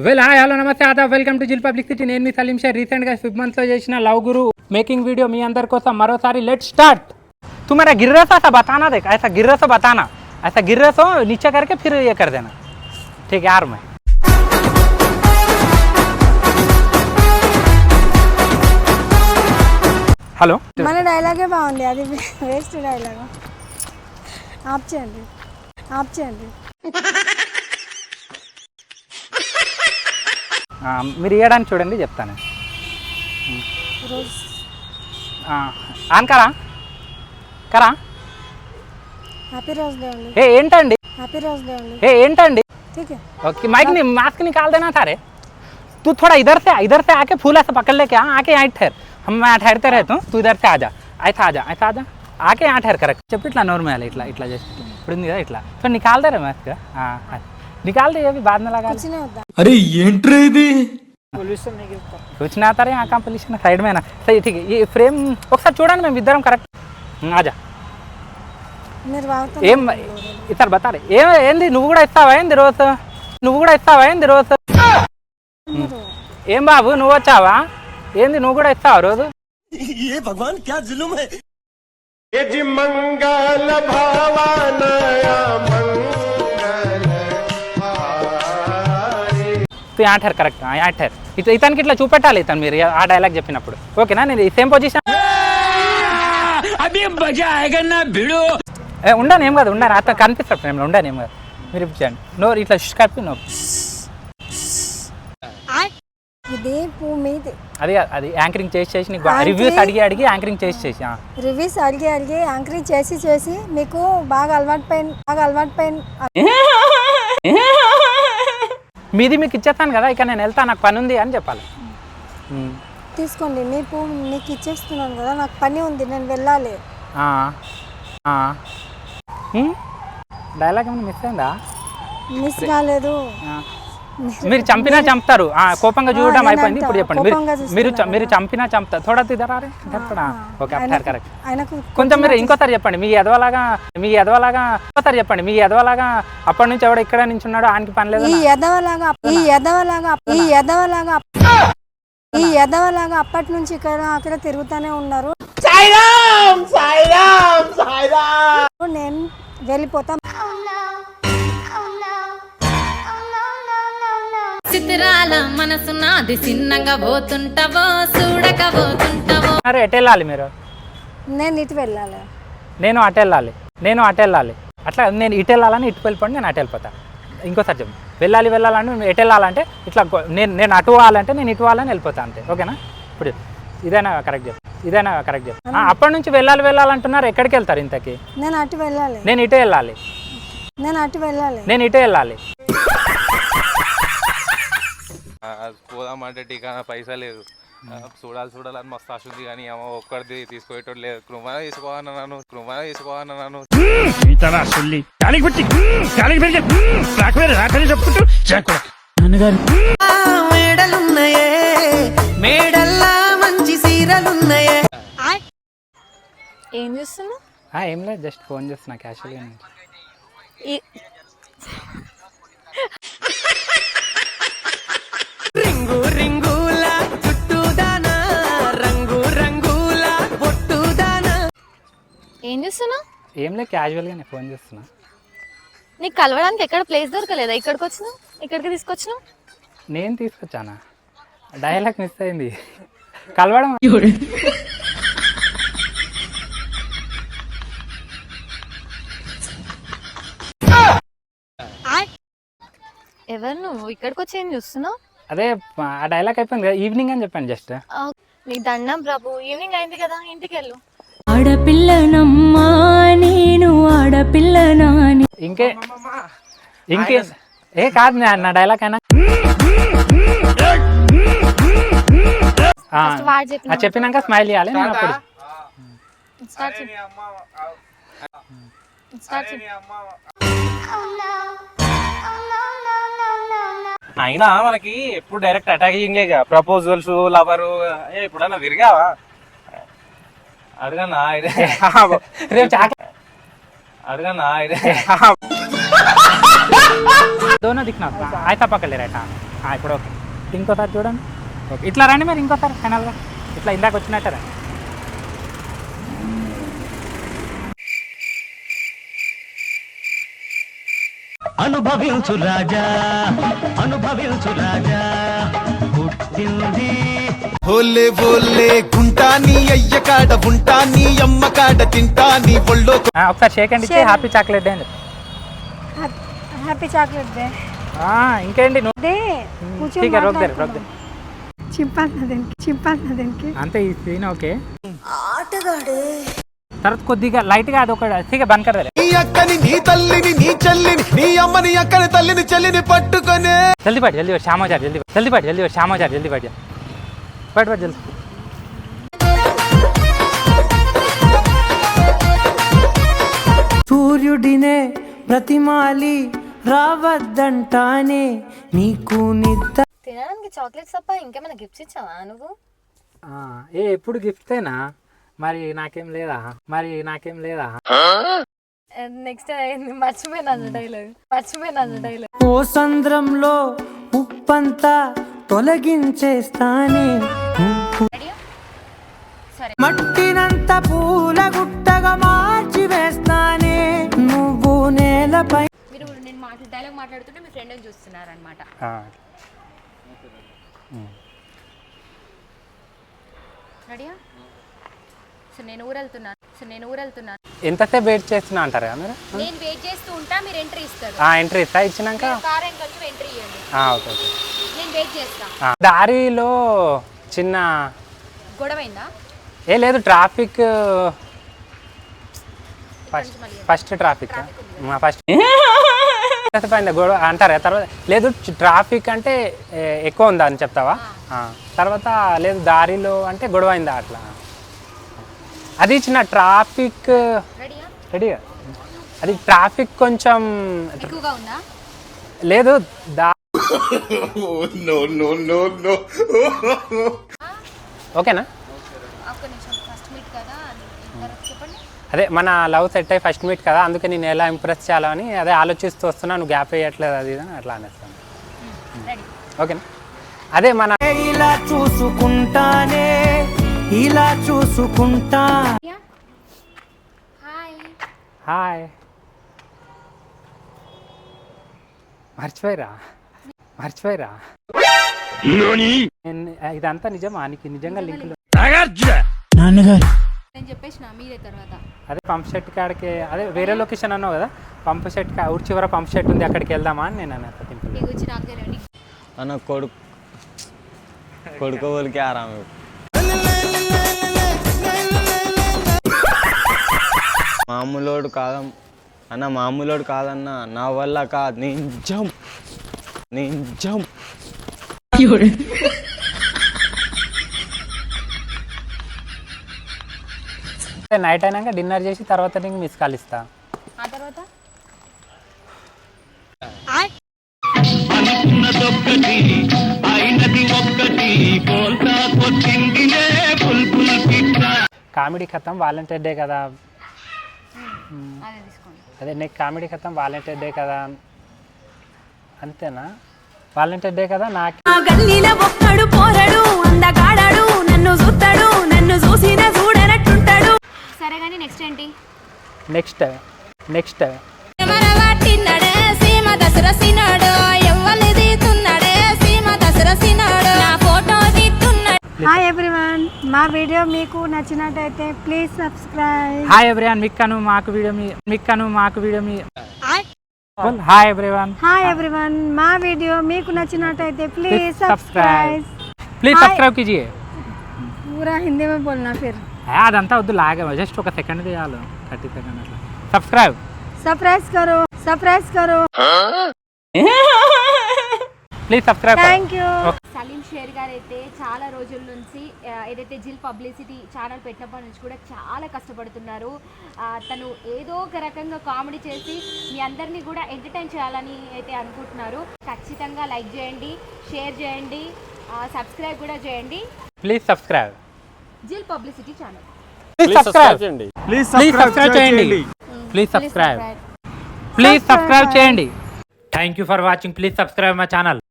Well hi hello నమస్తే Aadab welcome to జిల్ public city. నేను మీ సలీం షేర్. రీసెంట్గా 5 months చేసిన లవ్ గురు మేకింగ్ వీడియో మీ అందరి కోసం మరోసారి లెట్ స్టార్ట్. तू मेरा गिर रहा था ऐसा बताना, देख ऐसा गिर रहा था बताना, ऐसा गिर रहा तो नीचे करके फिर ये कर देना, ठीक है यार. मैं హలో మన డైలాగే బాగుంది, అది వేస్ట్ డైలాగ్. ఆప్ చేయండి, ఆప్ చేయండి. మీరు ఇవ్వడానికి చూడండి చెప్తాను. ఆన్ కరా కరా. హ్యాపీ రోజ్ డే అండి. ఏ ఏంటండి హ్యాపీ రోజ్ డే అండి. ఏ ఏంటండి. ठीक है ओके माइक नहीं, मास्क निकाल देना था रे. तू थोड़ा इधर से आके फूल ऐसा पकड़ लेके आके यहाँ ठहर. हम यहाँ ठहरते रहते हूँ, तू इधर से आ जा. ऐसा आ जा आके यहाँ ठहर कर. చెప్పు ఇట్లా नॉर्मल ఇట్లా ఇట్లా చేసి ఇప్పుడు ఉంది కదా ఇట్లా. तो निकाल दे रे मास्क. निकाल दे, अभी बाद में लगा. कुछ नहीं होता. अरे ఏంట్రా ఇది? పొల్యూషన్ नहीं गिरता. कुछ ना आता रे यहाँ का పొల్యూషన్ సైడ్ में ना. सही ठीक है. ये फ्रेम ఒకసారి చూడండి, మేము ఇద్దరం కరెక్ట్. ఆజా మీరు వాగుతారు. ఏం ఇతరు బతారే. ఏంది నువ్వు కూడా ఇస్తావా ఏంది రోజు? నువ్వు కూడా ఇస్తావా ఏంది రోజు? ఏం బాబు నువ్వు వచ్చావా ఏంది? నువ్వు కూడా ఇస్తావా రోజు? ये भगवान क्या जुल्म है. ये जी मंगल भवानया मंगल हारी. तू यहाँ ठहर करेक्ट. यहाँ ठहर. ఇతనికి ఇట్లా చూపెట్టాలి ఇతను మీరు ఆ డైలాగ్ చెప్పినప్పుడు. ఓకేనా? నేను సేమ్ పొజిషన్ ఉండను ఏం కాదు. ఉండను అతను కనిపిస్తాడు ఫ్రేమ్లో. ఉండను ఏం కాదు. మీరు ఇప్పించండి. నో ఇట్లా కలిపి నో. ఇది పువ్వు మీది. అది యాంకరింగ్ చేసి నీకు రివ్యూస్ అడిగి యాంకరింగ్ చేసి రివ్యూస్ అడిగి యాంకరింగ్ చేసి మీకు బాగా అలవాటు పైన మీది మీకు ఇచ్చేస్తాను కదా, ఇక నేను వెళ్తాను, నాకు పని ఉంది అని చెప్పాలి. తీసుకోండి, మీ పువ్వు మీకు ఇచ్చేస్తున్నాను కదా, నాకు పని ఉంది, నేను వెళ్ళాలి. డైలాగ్ ఏమైనా మిస్ అయిందా? మిస్ కాలేదు. మీరు చంపినా చంపుతారు. కోపంగా చూడడం అయిపోయింది. ఇప్పుడు చెప్పండి, మీరు చంపినా చంపుతారు. థోడా తిదరారే ఓకే కరెక్ట్. కొంచెం మీరు ఇంకోసారి చెప్పండి. మీ ఎదవలాగా చెప్పండి. మీ ఎదవలాగా అప్పటి నుంచి ఎవడో ఇక్కడ నుంచి ఉన్నాడో ఆయనకి పని లేదు. ఈ ఎదవలాగా అప్పటి నుంచి అక్కడ తిరుగుతూనే ఉన్నారు. నేను వెళ్ళిపోతా. చిత్రాల మనసు నాది చిన్నగా పోతుంటావో చూడకపోతుంటావో. అరే ఎటు వెళ్ళాలి మీరు? నేను ఇటు వెళ్ళాలి. నేను అటు వెళ్ళాలి. అట్లా నేను ఇటు వెళ్ళాలని ఇటు వెళ్ళిపోండి, నేను అటు వెళ్ళిపోతా. ఇంకోసారి చెప్పు. వెళ్ళాలని ఎటు వెళ్ళాలంటే ఇట్లా నేను అటు పోవాలంటే నేను ఇటు పోవాలని వెళ్ళిపోతా అంతే. ఓకేనా? ఇప్పుడు ఇదైనా కరెక్ట్ చెప్పు. అప్పటి నుంచి వెళ్ళాలంటున్నారు. ఎక్కడికి వెళ్తారు ఇంతకి? నేను అటు వెళ్ళాలి. నేను ఇటే వెళ్ళాలి. పోదామంటే టీకా పైసా లేదు. చూడాలని మస్తు ఆశ ఉంది కానీ ఏమో ఒక్కడిది తీసుకుపోయేటోడు లేదు. కృమణ తీసుకోవాలన్నాను. మేడల్లా మంచి సీరలున్నాయే. ఏం చూస్తున్నా? ఏం లేదు, జస్ట్ ఫోన్ చేస్తున్నా క్యాషువల్గా. ఏం చూస్తున్నా? ఏం లేదు, క్యాజువల్గా నేను ఫోన్ చేస్తున్నా. నీకు కలవడానికి ఎక్కడ ప్లేస్ దొరకలేదా? ఇక్కడికి తీసుకొచ్చినావు. నేను తీసుకొచ్చానా? డైలాగ్ మిస్ అయింది. కలవడం ఎవరు నువ్వు? ఇక్కడికి వచ్చి ఏం చూస్తున్నావు? అదే ఆ డైలాగ్ అయిపోయింది కదా, ఈవినింగ్ అని చెప్పాను జస్ట్. నీకు దండం ప్రభు, ఈవినింగ్ అయింది కదా, ఇంటికి వెళ్ళు. ఆడపిల్లనమ్మా నేను, ఆడపిల్లనా. ఇంకే ఏ కాదు నా డైలాగ్ అయినా చెప్పినాక స్మైల్ చేయాలి. నేను అప్పుడు అయినా మనకి ఎప్పుడు డైరెక్ట్ అటాకింగ్ ప్రపోజల్స్ లవరు ఎప్పుడన్నా తిరిగావా? అడగన్నా दोनों दिखना ऐसा पकड़ ले रहा था। ఇప్పుడు ఓకే. ఇంకోసారి చూడండి. ఓకే, ఇట్లా రండి మరి ఇంకోసారి ఫైనల్గా ఇట్లా ఇందాక వచ్చినట్టే రండి. అనుభవించు రాజా, అనుభవించు రాజా, పుట్టింది ఓలే ఓలే గుంటా నీ అయ్య కాడ ఉంటా నీ అమ్మ కాడ తింటా నీ ఒళ్ళో ఒకసారి షేక్ అండ్ ఇచ్చి హ్యాపీ చాక్లెట్ డే అని చెప్పు. Happy chocolate day. ఇంకేంటి నువ్వు డే ठीक है, रोक दे చింపాలకి అంతే ఈ సీన్ ఓకే. తర్వాత కొద్దిగా లైట్గా అది ఒక ठीक है, బంద్ कर दे. నీ అక్కని నీ తల్లిని నీ చెల్లిని నీ అమ్మని అక్కని తల్లిని చెల్లిని పట్టుకొనే जल्दी बैठ शाम हो जा, जल्दी बैठ शाम हो जा, जल्दी बैठ जल्दी. సూర్యుడినే బ్రతిమాలి రావద్దంటానే నీకు నిద్ర. తినడానికి చాక్లెట్స్ తప్ప ఇంకేమైనా గిఫ్ట్స్ ఇచ్చావా నువ్వు? ఎప్పుడు గిఫ్టేనా మరి నాకేం లేదా నెక్స్ట్ మర్చిపోయినాను డైలాగ్. ఓ సంద్రంలో ఉప్పంతా తొలగించేస్తానే మట్టినంత పూల గుట్టగా మార్చి వేస్తానే నువ్వు నేలపై. మీరు నేను డైలాగ్ మాట్లాడుతుంటే మీ ఫ్రెండ్ చూస్తున్నారనమాట. రెడీయా? సో నేను ఊరెళ్తున్నాను. ఎంతసేపు వెయిట్ చేస్తున్నా అంటారా మీరు? నేను వెయిట్ చేస్తూ ఉంటా, మీరు ఎంట్రీ ఇస్తారు. ఎంట్రీ ఇస్తా, ఇచ్చినాక కార్ ఎంట్రీ ఎంట్రీ ఇవ్వండి. ఓకే. నేను వెయిట్ చేస్తా. దారిలో చిన్న గొడవైందా? లేదు, ట్రాఫిక్ ఫస్ట్ ట్రాఫిక్ గొడవ అంటారా? తర్వాత లేదు, ట్రాఫిక్ అంటే ఎక్కువ ఉందా అని చెప్తావా? తర్వాత లేదు, దారిలో అంటే గొడవ అయిందా అట్లా. అది చిన్న ట్రాఫిక్ రెడీగా, అది ట్రాఫిక్ కొంచెం ఎక్కువగా ఉందా? లేదు ఓకేనా? అదే మన లవ్ సెట్ అయ్యి ఫస్ట్ మీట్ కదా, అందుకే నేను ఎలా ఇంప్రెస్ చేయాలని అదే ఆలోచిస్తూ వస్తున్నా. నువ్వు గ్యాప్ వేయట్లేదు అది అని అట్లా అనేస్తాను. ఓకేనా? అదే మన ఇలా చూసుకుంటా. హాయ్. మర్చిపోయిరా ఇదంతా నిజమా? నీకు నిజంగా లింకులు నేను చెప్పేసిన మీరే తర్వాత. అదే పంప్ సెట్ కాడికి, అదే వేరే లొకేషన్ అన్నావు కదా, పంప్ సెట్ ఊరి చివర పంప్ సెట్ ఉంది, అక్కడికి వెళ్దామా అని నేను అన్నా. అన్న కొడుకు వాళ్ళకి ఆరామ మామూలోడు కాదన్న, నా వల్ల కాదు, నిజం. నైట్ అయినాక డిన్నర్ చేసి తర్వాత నీకు మిస్ కాల్ ఇస్తా. ఆ తర్వాత కామెడీ ఖతం, వాలంటీర్ డే కదా. అదే తీసుకోండి. అదే నీకు కామెడీ ఖతం, వాలంటీర్ డే కదా, అంతేనా? వాలంటీర్ డే కదా. నాకు గల్లీలో ఒక్కడు పోరడు అందగాడాడు, నన్ను చూస్తాడు, నన్ను చూసిన చూడనట్టుంటాడు. సరే కానీ నెక్స్ట్ ఏంటి? నెక్స్ట్ హాయ్ ఎవ్రీవన్, మా వీడియో మీకు నచ్చినట్టయితే ప్లీజ్ సబ్స్క్రైబ్. హాయ్ ఎవ్రీవన్, మిక్కను మాకు వీడియో మీ హాయ్ ఎవ్రీవన్, మా వీడియో మీకు నచ్చినట్టయితే ప్లీజ్ సబ్స్క్రైబ్ कीजिए. पूरा हिंदी में बोलना फिर. అదంతా వద్దు, లాగా జస్ట్ ఒక సెకండ్ చేయాలి, 30 సెకండ్ అట్లా. సబ్స్క్రైబ్ करो please subscribe. Thank you. Salim Sher గారు అయితే చాలా రోజుల నుంచి ఏదైతే జిల్ పబ్లిసిటీ ఛానల్ పెట్టినప్పటి నుంచి కూడా చాలా కష్టపడుతున్నారు. తను ఏదో ఒక రకంగా కామెడీ చేసి మీ అందరినీ కూడా ఎంటర్టైన్ చేయాలని అయితే అనుకుంటున్నారు. ఖచ్చితంగా లైక్ చేయండి, షేర్ చేయండి, సబ్స్క్రైబ్ కూడా చేయండి. ప్లీజ్ సబ్స్క్రైబ్ జిల్ పబ్లిసిటీ ఛానల్. ప్లీజ్ సబ్స్క్రైబ్ చేయండి. Thank you for watching. Please subscribe my channel.